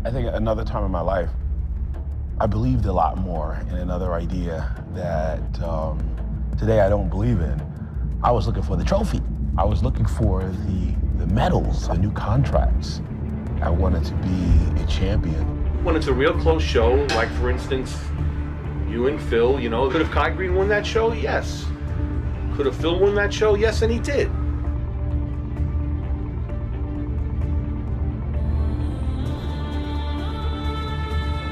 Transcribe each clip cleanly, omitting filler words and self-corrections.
I think another time in my life, I believed a lot more in another idea that today I don't believe in. I was looking for the trophy. I was looking for the medals, the new contracts. I wanted to be a champion. When it's a real close show, like for instance, you and Phil, you know, could have Kai Green won that show? Yes. Could have Phil won that show? Yes, and he did.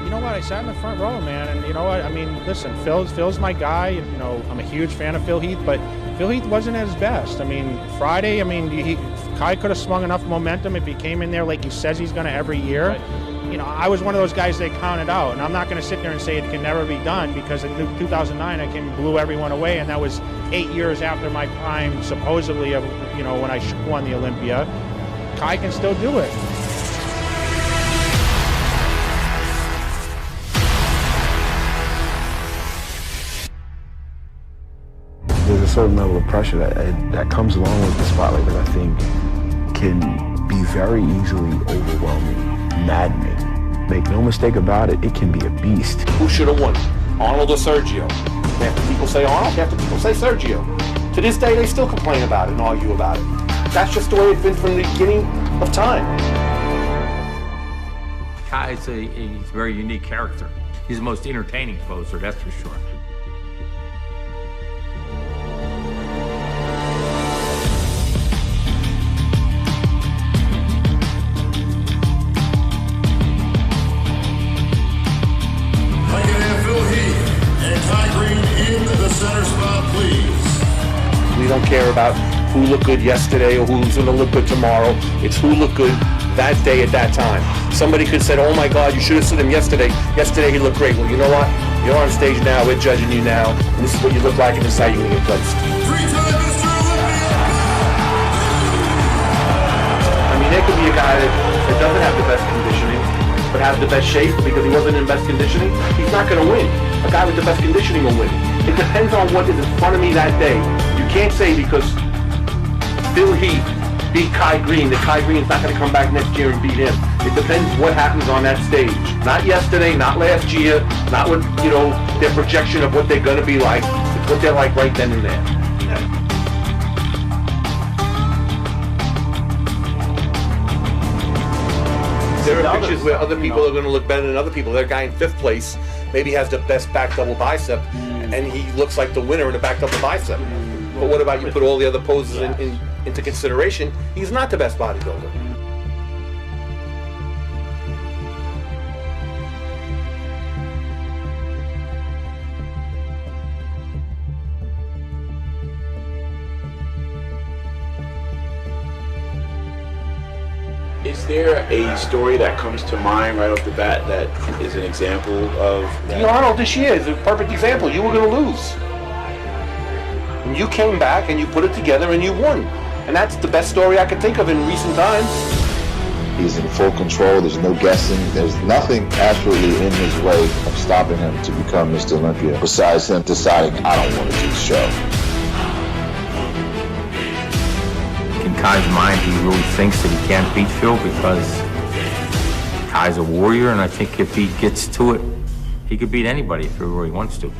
You know what? I sat in the front row, man, and you know what? I mean, listen, Phil's my guy. You know, I'm a huge fan of Phil Heath, but Phil Heath wasn't at his best. I mean, Friday, I mean, Kai could have swung enough momentum if he came in there like he says he's going to every year. Right. You know, I was one of those guys they counted out, and I'm not going to sit there and say it can never be done, because in 2009 I came and blew everyone away, and that was 8 years after my prime, supposedly, of, you know, when I won the Olympia. Kai can still do it. There's a certain level of pressure that comes along with the spotlight that I think can be very easily overwhelming, maddening. Make no mistake about it, it can be a beast. Who should have won, Arnold or Sergio? Half the people say Arnold, half the people say Sergio. To this day, they still complain about it and argue about it. That's just the way it's been from the beginning of time. Kai's a very unique character. He's the most entertaining poser, that's for sure. We don't care about who looked good yesterday or who's going to look good tomorrow. It's who looked good that day at that time. Somebody could have said, oh my God, you should have seen him yesterday. Yesterday he looked great. Well, you know what? You're on stage now. We're judging you now. And this is what you look like, and this is how you're going to get placed. I mean, there could be a guy that doesn't have the best conditioning, but has the best shape because he wasn't in best conditioning. He's not going to win. A guy with the best conditioning will win. It depends on what is in front of me that day. You can't say because Phil Heath beat Kai Green that Kai Green's not going to come back next year and beat him. It depends what happens on that stage. Not yesterday, not last year, not what, you know, their projection of what they're going to be like. It's what they're like right then and there. There are pictures where other people are going to look better than other people. Their guy in 5th place maybe has the best back double bicep, and he looks like the winner in the back double bicep. But what about you put all the other poses into consideration? He's not the best bodybuilder. Is there a story that comes to mind right off the bat that is an example of that? Arnold this year is a perfect example. You were going to lose. And you came back and you put it together and you won. And that's the best story I could think of in recent times. He's in full control. There's no guessing. There's nothing absolutely in his way of stopping him to become Mr. Olympia besides him deciding, I don't want to do the show. In Kai's mind, he really thinks that he can't beat Phil because Kai's a warrior, and I think if he gets to it, he could beat anybody if he really wants to.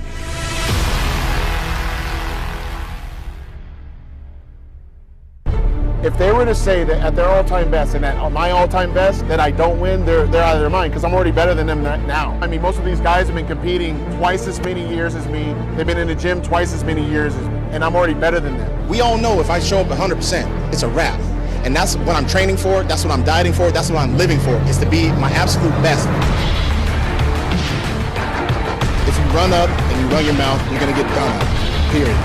If they were to say that at their all-time best and at my all-time best that I don't win, they're out of their mind, because I'm already better than them now. I mean, most of these guys have been competing twice as many years as me. They've been in the gym twice as many years as me, and I'm already better than them. We all know if I show up 100%, it's a wrap. And that's what I'm training for, that's what I'm dieting for, that's what I'm living for, is to be my absolute best. If you run up and you run your mouth, you're gonna get done up, period.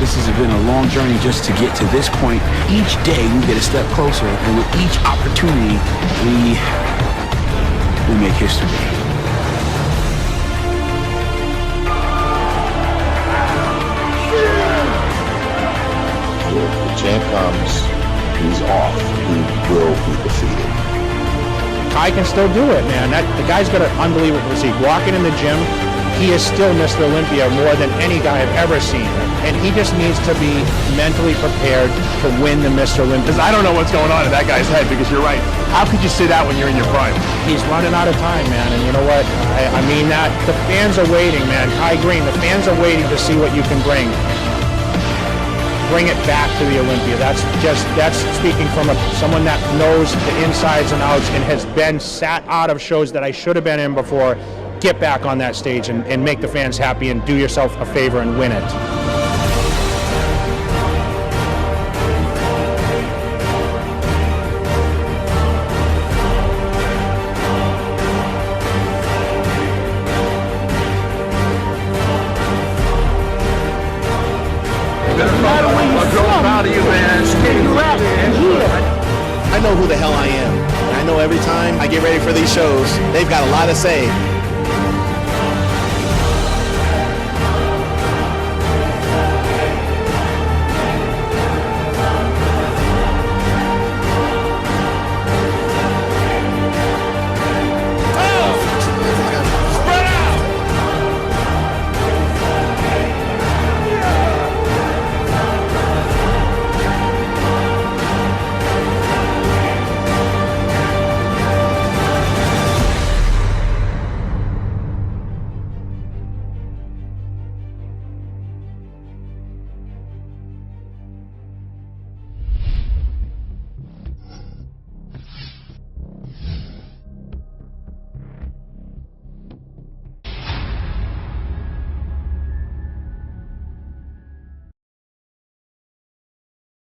This has been a long journey just to get to this point. Each day we get a step closer, and with each opportunity, we make history. If the champ comes, he's off. He will be defeated. Kai can still do it, man. The guy's got an unbelievable physique. Walking in the gym, he is still Mr. Olympia more than any guy I've ever seen. And he just needs to be mentally prepared to win the Mr. Olympia. Because I don't know what's going on in that guy's head, because you're right. How could you sit out when you're in your prime? He's running out of time, man. And you know what? I mean that. The fans are waiting, man. Kai Green, the fans are waiting to see what you can bring. Bring it back to the Olympia. That's speaking from someone that knows the insides and outs and has been sat out of shows that I should have been in before. Get back on that stage and make the fans happy and do yourself a favor and win it. I know who the hell I am. And I know every time I get ready for these shows, they've got a lot to say.